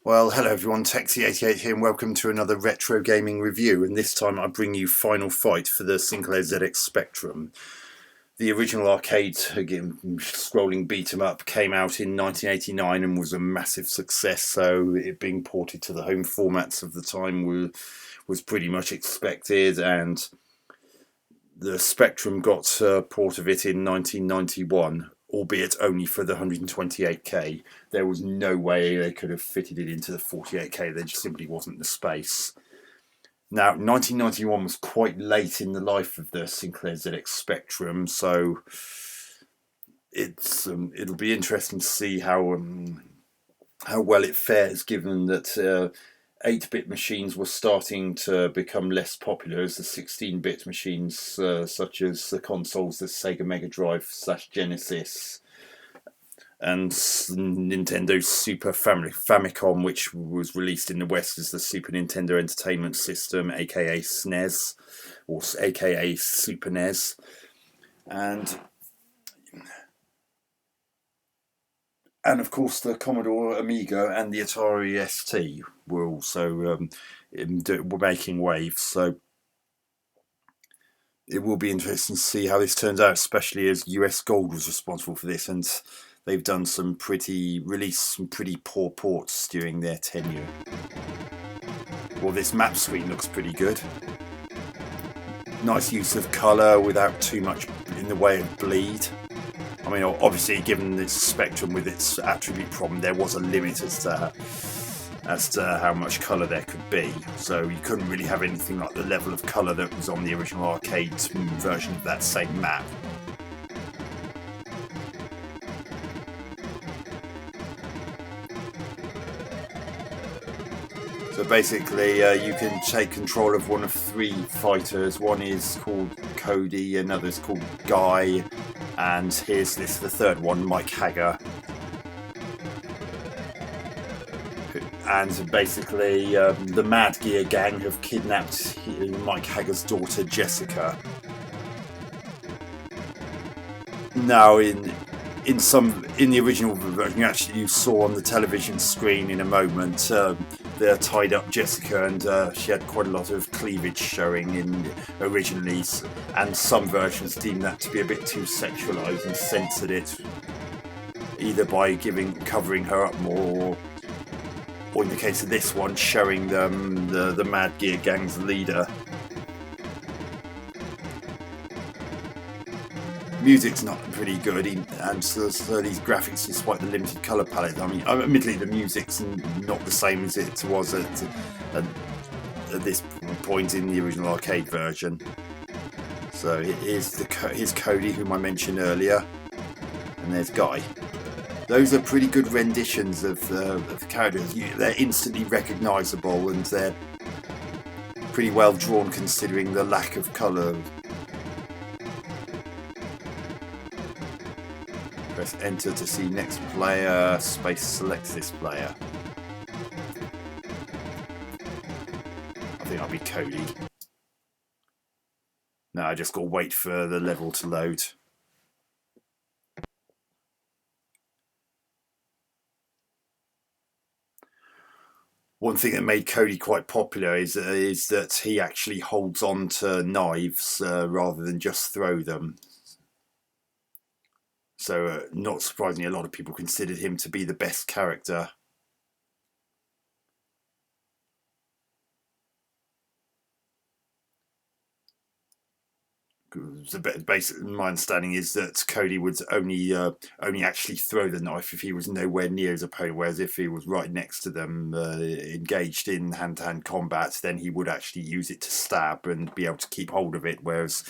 Well, hello everyone, Texie88 here and welcome to another retro gaming review, and this time I bring you Final Fight for the Sinclair ZX Spectrum. The original arcade scrolling beat 'em up came out in 1989 and was a massive success, so it being ported to the home formats of the time was pretty much expected, and the Spectrum got a port of it in 1991, albeit only for the 128K. There was no way they could have fitted it into the 48K. There just simply wasn't the space. Now, 1991 was quite late in the life of the Sinclair ZX Spectrum, so it'll be interesting to see how well it fares, given that 8-bit machines were starting to become less popular as the 16-bit machines, such as the consoles, the Sega Mega Drive / Genesis, and Nintendo's Super Famicom, which was released in the West as the Super Nintendo Entertainment System, aka SNES, or aka Super NES, and of course the Commodore Amiga and the Atari ST were also were making waves. So it will be interesting to see how this turns out, especially as US Gold was responsible for this, and they've done released some pretty poor ports during their tenure. Well, this map screen looks pretty good. Nice use of colour without too much in the way of bleed. I mean, obviously, given this Spectrum with its attribute problem, there was a limit as to how much colour there could be. So you couldn't really have anything like the level of colour that was on the original arcade version of that same map. So basically, you can take control of one of 3 fighters. One is called Cody, another is called Guy, and here's the third one, Mike Hagger. And basically, the Mad Gear gang have kidnapped Mike Hagger's daughter, Jessica. Now, in the original version, you saw on the television screen in a moment, they tied up Jessica, and she had quite a lot of cleavage showing originally, and some versions deemed that to be a bit too sexualized and censored it, either by covering her up more, or in the case of this one, showing them the Mad Gear gang's leader. Music's not pretty good, and so these graphics, despite the limited colour palette, I mean, admittedly the music's not the same as it was at this point in the original arcade version. So here's Cody, whom I mentioned earlier, and there's Guy. Those are pretty good renditions of the characters. They're instantly recognisable, and they're pretty well drawn considering the lack of colour. Press enter to see next player, space selects this player. I think I'll be Cody. Now I just got to wait for the level to load. One thing that made Cody quite popular is that he actually holds on to knives rather than just throw them. So, not surprisingly, a lot of people considered him to be the best character. My understanding is that Cody would only actually throw the knife if he was nowhere near his opponent, whereas if he was right next to them, engaged in hand-to-hand combat, then he would actually use it to stab and be able to keep hold of it, whereas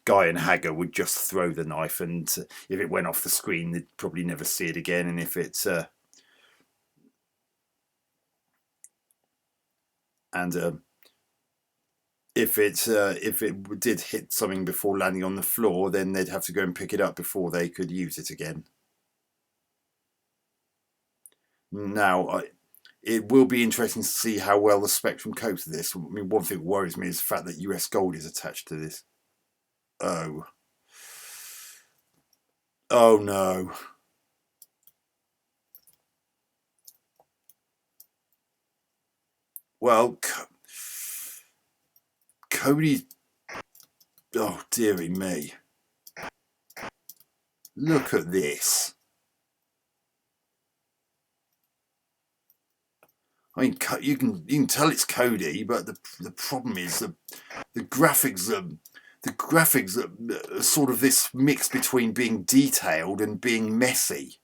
Guy and Hagger would just throw the knife, and if it went off the screen, they'd probably never see it again, and if it if it did hit something before landing on the floor, then they'd have to go and pick it up before they could use it again. Now, it will be interesting to see how well the Spectrum copes with this. I mean, one thing that worries me is the fact that US Gold is attached to this. Oh. Oh no. Well, Cody... Oh, dearie me. Look at this. I mean, you can tell it's Cody, but the problem is that the graphics are sort of this mix between being detailed and being messy.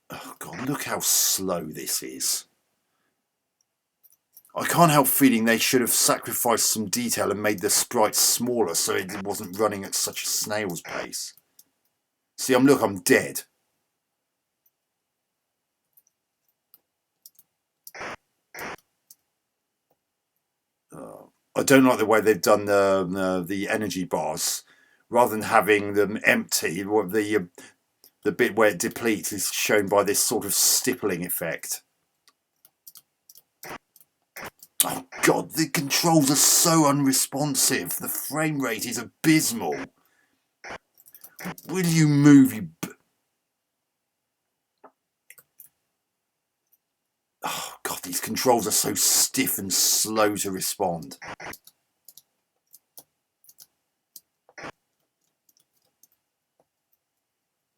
Oh God, look how slow this is. I can't help feeling they should have sacrificed some detail and made the sprites smaller so it wasn't running at such a snail's pace. See, I'm dead. I don't like the way they've done the energy bars. Rather than having them empty, the bit where it depletes is shown by this sort of stippling effect. Oh God, the controls are so unresponsive. The frame rate is abysmal. Will you move, you... Oh God, these controls are so stiff and slow to respond.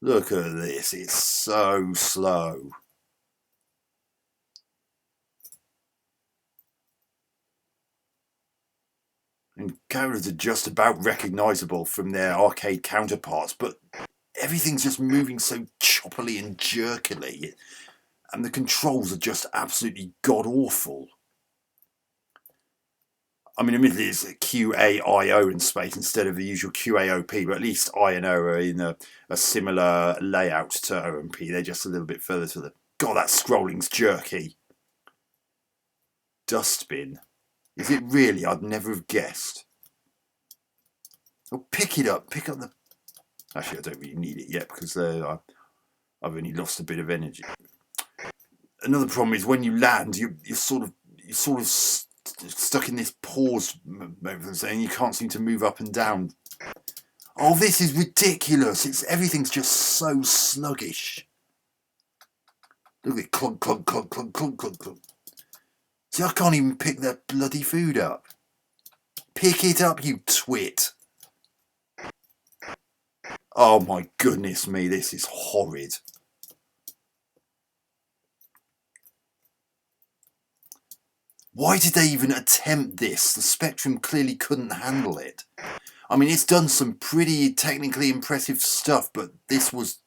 Look at this, it's so slow. And characters are just about recognisable from their arcade counterparts, but everything's just moving so choppily and jerkily, and the controls are just absolutely god-awful. I mean, admittedly, it's QAIO in space instead of the usual QAOP, but at least I and O are in a similar layout to O and P. They're just a little bit further to the... God, that scrolling's jerky. Dustbin. Is it really? I'd never have guessed. Oh, pick it up. Pick up the... Actually, I don't really need it yet because I've only lost a bit of energy. Another problem is when you land, you're sort of stuck in this pause moment, and you can't seem to move up and down. Oh, this is ridiculous! Everything's just so sluggish. Look at it, clunk, clunk, clunk, clunk, clunk, clunk, clunk. See, I can't even pick that bloody food up. Pick it up, you twit! Oh my goodness me, this is horrid. Why did they even attempt this? The Spectrum clearly couldn't handle it. I mean, it's done some pretty technically impressive stuff, but this was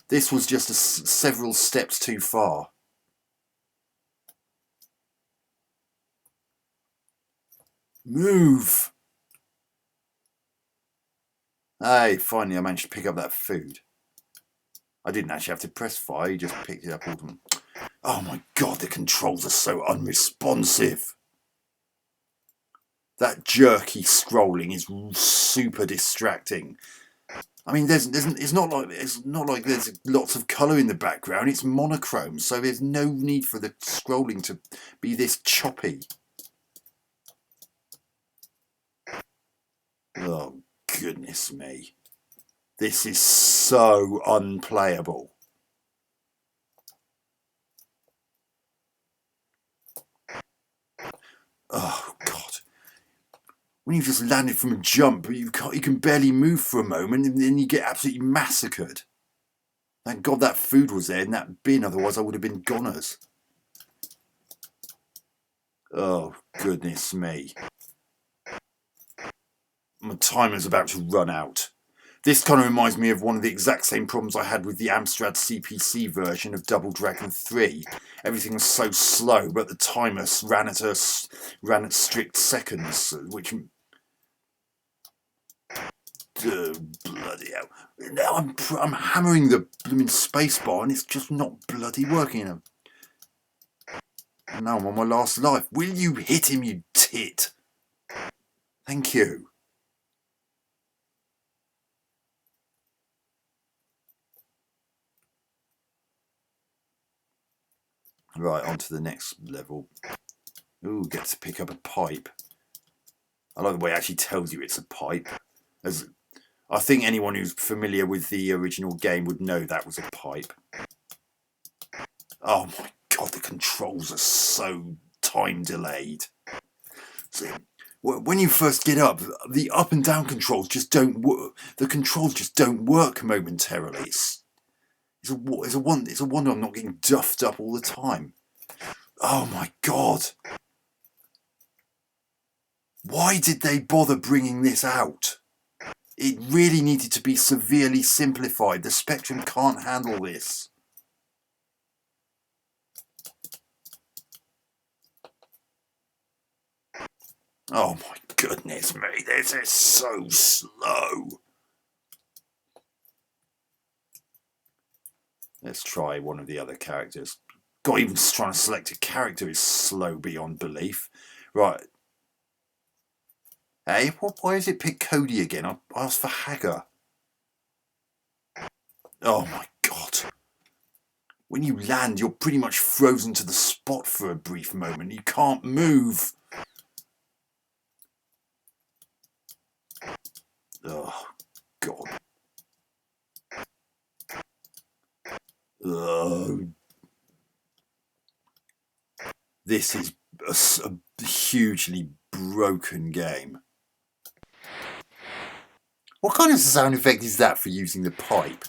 just several steps too far. Move! Hey, finally I managed to pick up that food. I didn't actually have to press fire, you just picked it up automatically. Oh my God, the controls are so unresponsive. That jerky scrolling is super distracting. I mean, it's not like there's lots of colour in the background. It's monochrome, so there's no need for the scrolling to be this choppy. Oh goodness me, this is so unplayable. Oh God. When you've just landed from a jump, you can barely move for a moment, and then you get absolutely massacred. Thank God that food was there in that bin, otherwise I would have been goners. Oh, goodness me. My timer's about to run out. This kind of reminds me of one of the exact same problems I had with the Amstrad CPC version of Double Dragon 3. Everything was so slow, but the timer ran at strict seconds, which... bloody hell. Now I'm hammering the blooming spacebar and it's just not bloody working. And now I'm on my last life. Will you hit him, you tit? Thank you. Right, on to the next level. Ooh, get to pick up a pipe. I like the way it actually tells you it's a pipe. As I think anyone who's familiar with the original game would know that was a pipe. Oh my god, the controls are so time delayed. So, when you first get up, the up and down controls just don't work. The controls just don't work momentarily. It's a wonder I'm not getting duffed up all the time. Oh my god. Why did they bother bringing this out? It really needed to be severely simplified. The Spectrum can't handle this. Oh my goodness me, this is so slow. Let's try one of the other characters. God, even trying to select a character is slow beyond belief. Right. Hey, why is it pick Cody again? I asked for Hagar. Oh my god. When you land, you're pretty much frozen to the spot for a brief moment. You can't move. Oh, God. Oh. This is a hugely broken game. What kind of sound effect is that for using the pipe?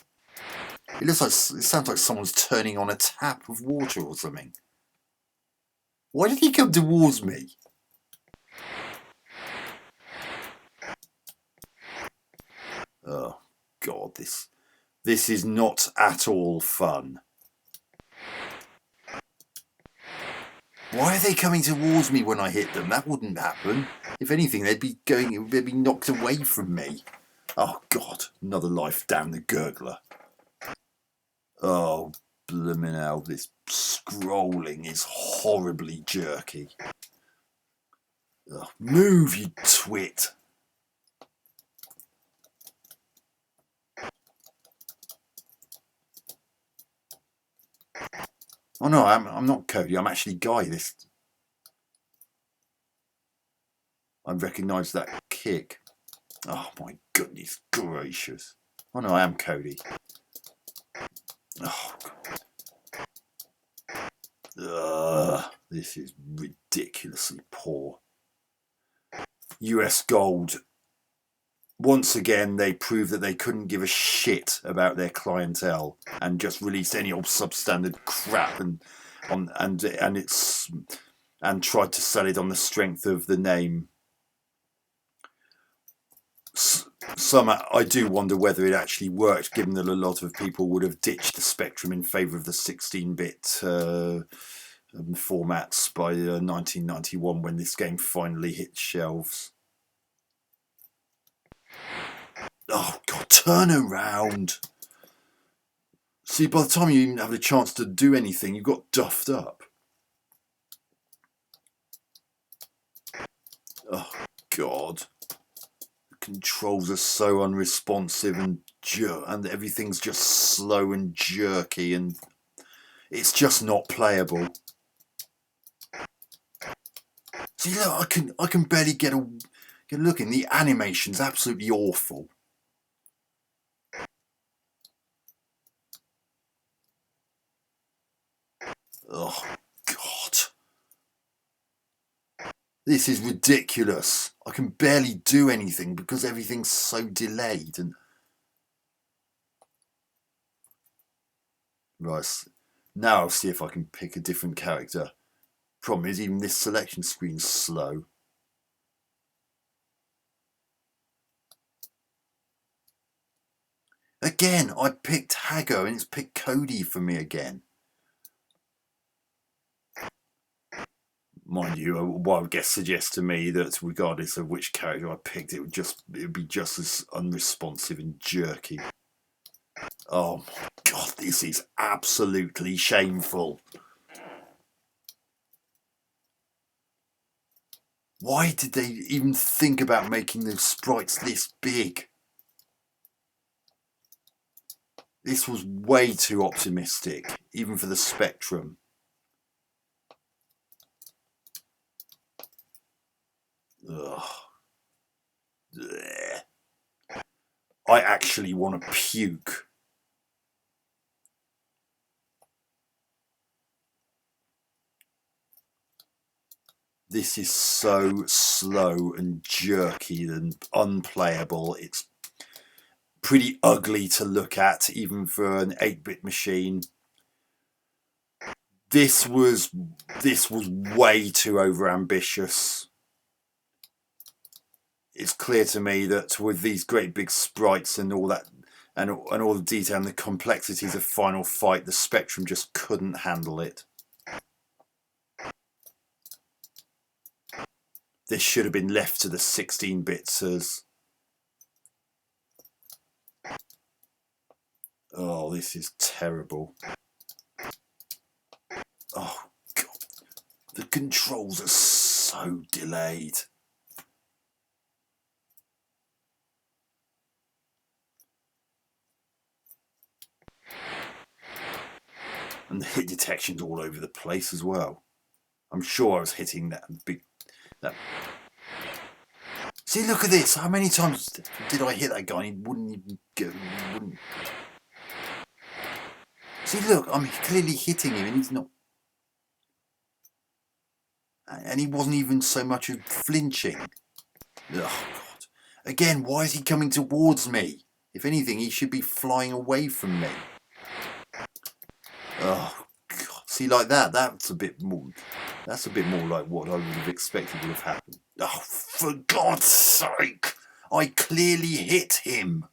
It sounds like someone's turning on a tap of water or something. Why did he come towards me? Oh God, this is not at all fun. Why are they coming towards me when I hit them? That wouldn't happen. If anything, they'd be knocked away from me. Oh God, another life down the gurgler. Oh, blimmin' hell, this scrolling is horribly jerky. Ugh, move, you twit. Oh no, I'm not Cody, I'm actually Guy. I recognise that kick. Oh my goodness gracious. Oh no, I am Cody. Oh God. This is ridiculously poor. US Gold. Once again, they proved that they couldn't give a shit about their clientele and just released any old substandard crap and tried to sell it on the strength of the name. I do wonder whether it actually worked, given that a lot of people would have ditched the Spectrum in favour of the 16-bit formats by 1991 when this game finally hit shelves. Oh God, turn around. See, by the time you even have a chance to do anything, you got duffed up. Oh God. The controls are so unresponsive and everything's just slow and jerky and it's just not playable. See, look, I can barely get a look in. The animation's absolutely awful. Oh God. This is ridiculous. I can barely do anything because everything's so delayed and right. Now I'll see if I can pick a different character. Problem is, even this selection screen's slow. Again, I picked Hagar and it's picked Cody for me again. Mind you, what I guess suggests to me that regardless of which character I picked, it would be just as unresponsive and jerky. Oh my God, this is absolutely shameful. Why did they even think about making the sprites this big? This was way too optimistic, even for the Spectrum. Ugh. I actually want to puke. This is so slow and jerky and unplayable. It's pretty ugly to look at, even for an 8-bit machine. This was way too overambitious. It's clear to me that with these great big sprites and all that, and all the detail and the complexities of Final Fight, the Spectrum just couldn't handle it. This should have been left to the 16-bitsers. Oh, this is terrible. Oh, God. The controls are so delayed. And the hit detection's all over the place as well. I'm sure I was hitting that big... See, look at this. How many times did I hit that guy and he wouldn't even go... See, look, I'm clearly hitting him and he's not... And he wasn't even so much as flinching. Oh, God. Again, why is he coming towards me? If anything, he should be flying away from me. Oh, God. See, like that, that's a bit more like what I would have expected would have happened. Oh, for God's sake! I clearly hit him!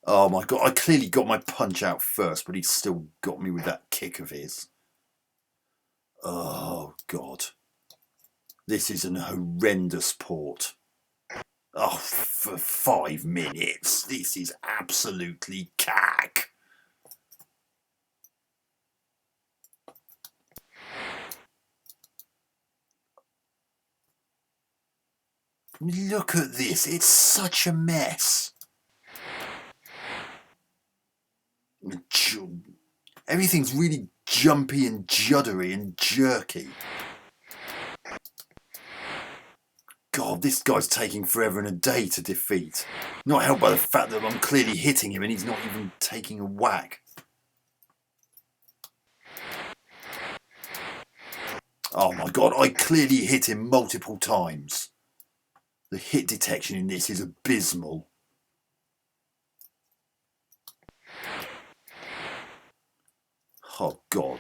Oh my God, I clearly got my punch out first, but he still got me with that kick of his. Oh, God. This is an horrendous port. Oh, for 5 minutes. This is absolutely cack. Look at this. It's such a mess. Everything's really jumpy and juddery and jerky. God, this guy's taking forever and a day to defeat. Not helped by the fact that I'm clearly hitting him and he's not even taking a whack. Oh my God, I clearly hit him multiple times. The hit detection in this is abysmal. Oh God.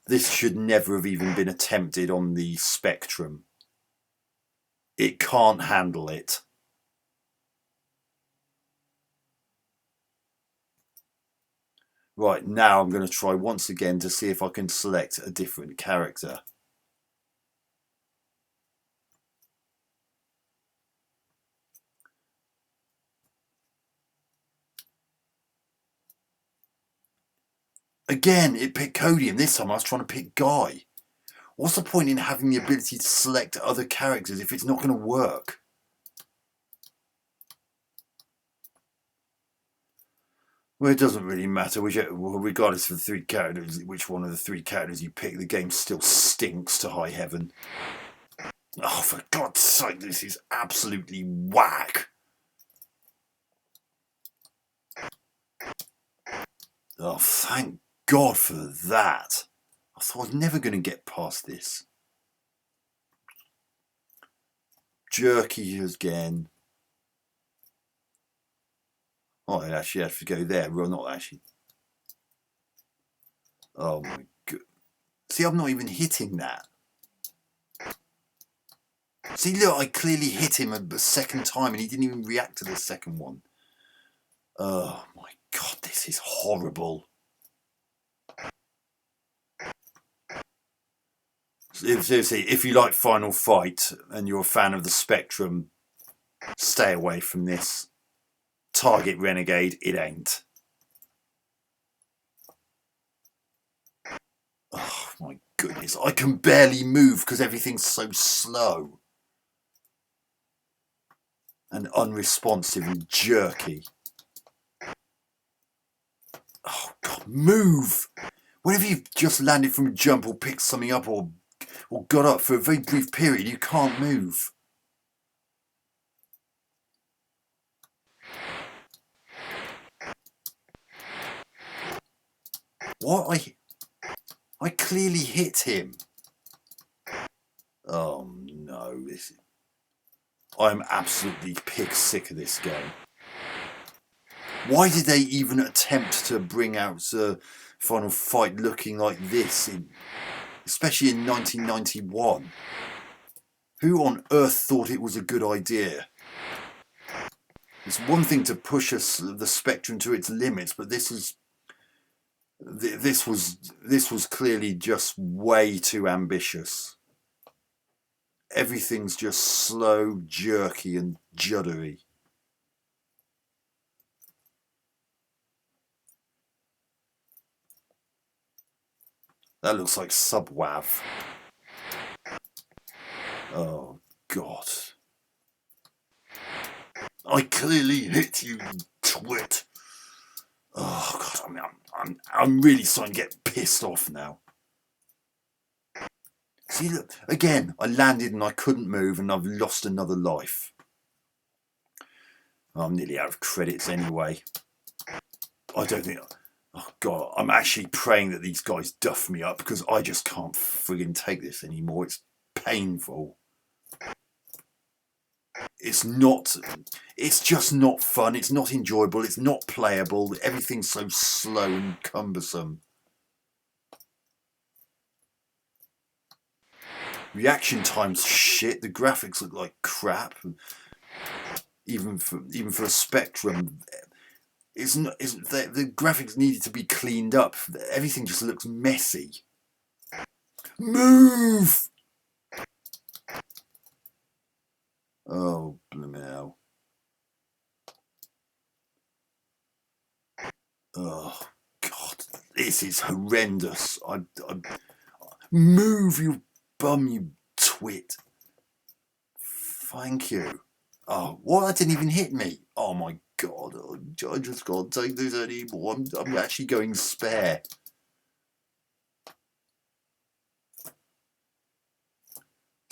This should never have even been attempted on the Spectrum. It can't handle it. Right, now I'm going to try once again to see if I can select a different character. Again, it picked Cody, and this time I was trying to pick Guy. What's the point in having the ability to select other characters if it's not going to work? Well, it doesn't really matter, regardless of the 3 characters, which one of the 3 characters you pick, the game still stinks to high heaven. Oh, for God's sake, this is absolutely whack. Oh, thank God for that. I thought I was never going to get past this. Jerky again. Oh, I actually have to go there. Well, not actually. Oh my God. See, I'm not even hitting that. See, look, I clearly hit him a second time and he didn't even react to the second one. Oh my God, this is horrible. Seriously, if you like Final Fight and you're a fan of the Spectrum, stay away from this. Target Renegade, it ain't. Oh my goodness, I can barely move because everything's so slow and unresponsive and jerky. Oh God, move! Whenever you've just landed from a jump or picked something up or or got up for a very brief period. You can't move. What? I clearly hit him. Oh no, I'm absolutely pig sick of this game. Why did they even attempt to bring out the final fight looking like this, especially in 1991? Who on earth thought it was a good idea? It's one thing to push the Spectrum to its limits, but this was clearly just way too ambitious. Everything's just slow, jerky, and juddery. That looks like Subwav. Oh God! I clearly hit you, you twit. Oh God! I mean, I'm really starting to get pissed off now. See, look again. I landed and I couldn't move, and I've lost another life. I'm nearly out of credits anyway. I don't think. Oh God, I'm actually praying that these guys duff me up because I just can't friggin' take this anymore. It's painful. It's just not fun. It's not enjoyable. It's not playable. Everything's so slow and cumbersome. Reaction time's shit. The graphics look like crap. Even for a Spectrum. The graphics needed to be cleaned up. Everything just looks messy. Move! Oh, blimey hell. Oh, God. This is horrendous. I move, you bum, you twit. Thank you. Oh, what? That didn't even hit me. Oh, my God. I just can't take this anymore. I'm actually going spare.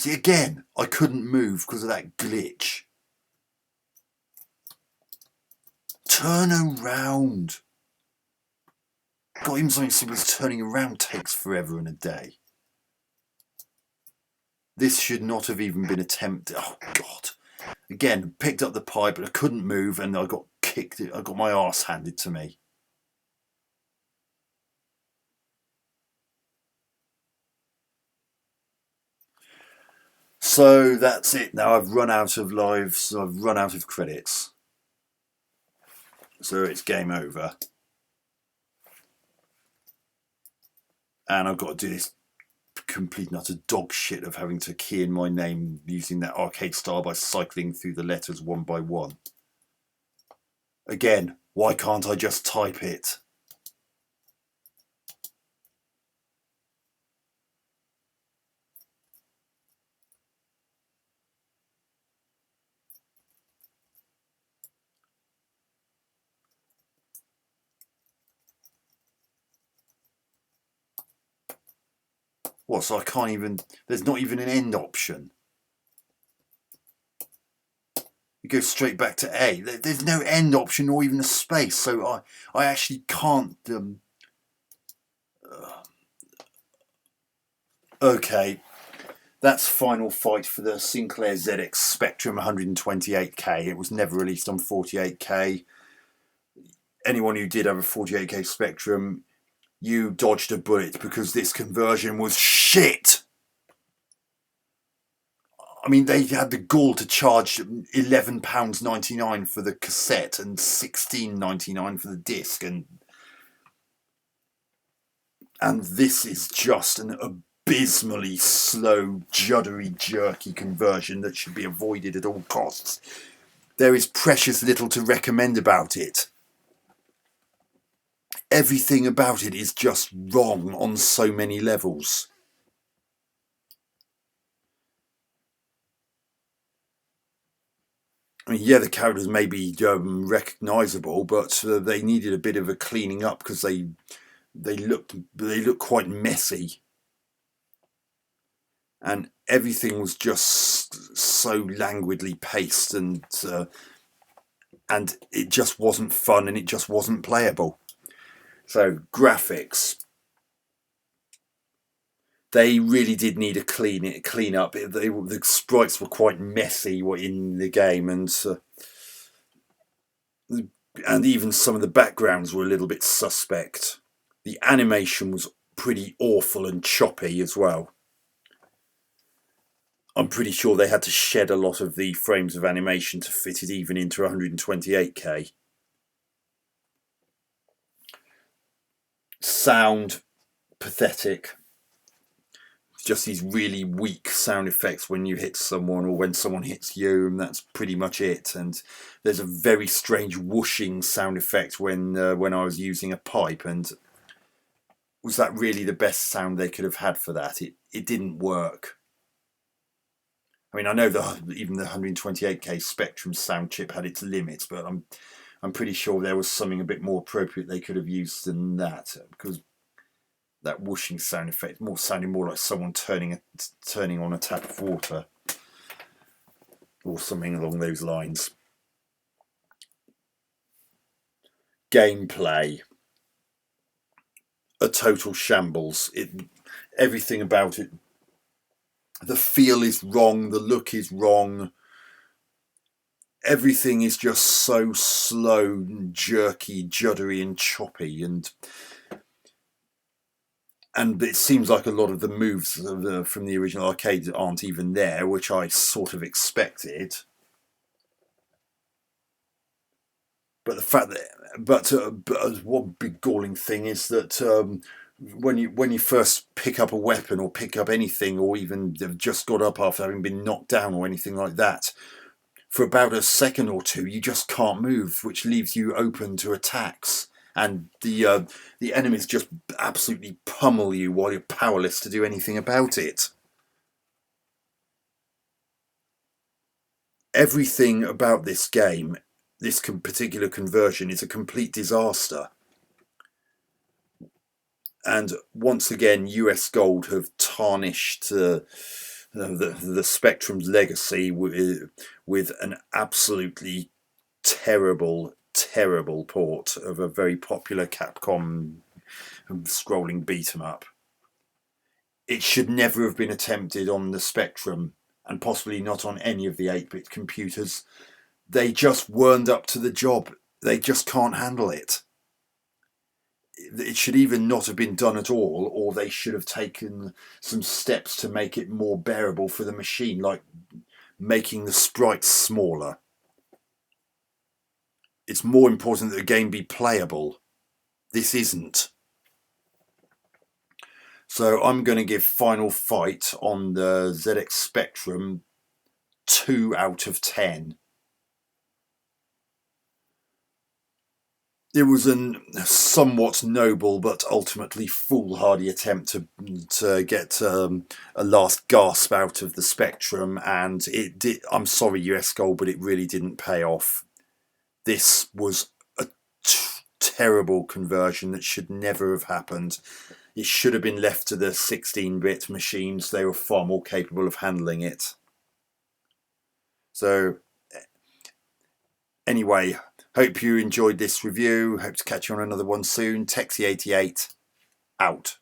See, again, I couldn't move because of that glitch. Turn around. God, even something simple as turning around takes forever and a day. This should not have even been attempted. Oh, God. Again, picked up the pipe, but I couldn't move, and I got kicked. I got my arse handed to me. So that's it. Now I've run out of lives. I've run out of credits. So it's game over. And I've got to do this complete and utter dog shit of having to key in my name using that arcade style by cycling through the letters one by one. Again, why can't I just type it? What, so I can't even... There's not even an end option. You go straight back to A. There's no end option or even a space, so I actually can't... Okay, that's final fight for the Sinclair ZX Spectrum 128K. It was never released on 48K. Anyone who did have a 48K Spectrum, you dodged a bullet because this conversion was shit. I mean, they had the gall to charge £11.99 for the cassette and £16.99 for the disc, and this is just an abysmally slow, juddery, jerky conversion that should be avoided at all costs. There is precious little to recommend about it. Everything about it is just wrong on so many levels. I mean, yeah, the characters may be recognisable, but they needed a bit of a cleaning up because they look quite messy. and everything was just so languidly paced, and it just wasn't fun, and it just wasn't playable. So graphics, they really did need a clean up. The sprites were quite messy in the game, and even some of the backgrounds were a little bit suspect. The animation was pretty awful and choppy as well. I'm pretty sure they had to shed a lot of the frames of animation to fit it even into 128K. Sound, pathetic. Just these really weak sound effects when you hit someone or when someone hits you, and that's pretty much it. And there's a very strange whooshing sound effect when I was using a pipe, and was that really the best sound they could have had for that? It didn't work. I mean, I know that even the 128K Spectrum sound chip had its limits, but I'm pretty sure there was something a bit more appropriate they could have used than that, because that whooshing sound effect sounded more like someone turning on a tap of water or something along those lines. Gameplay, a total shambles. Everything about it, the feel is wrong, the look is wrong. Everything is just so slow, jerky, juddery, and choppy, and it seems like a lot of the moves from the original arcade aren't even there, which I sort of expected. But the fact that, but one big galling thing is that when you first pick up a weapon or pick up anything, or even have just got up after having been knocked down or anything like that, for about a second or two you just can't move, which leaves you open to attacks, and the enemies just absolutely pummel you while you're powerless to do anything about it. Everything about this game, this particular conversion, is a complete disaster. And once again, US Gold have tarnished the Spectrum's legacy with an absolutely terrible port of a very popular Capcom scrolling beat 'em up. It should never have been attempted on the Spectrum, and possibly not on any of the 8-bit computers. They just weren't up to the job. They just can't handle it. It should either not have been done at all, or they should have taken some steps to make it more bearable for the machine, like making the sprites smaller. It's more important that the game be playable. This isn't. So I'm going to give Final Fight on the ZX Spectrum 2 out of 10. It was a somewhat noble but ultimately foolhardy attempt to get a last gasp out of the Spectrum, and it did. I'm sorry, US Gold, but it really didn't pay off. This was a terrible conversion that should never have happened. It should have been left to the 16-bit machines. They were far more capable of handling it. So anyway, hope you enjoyed this review. Hope to catch you on another one soon. Texie88 out.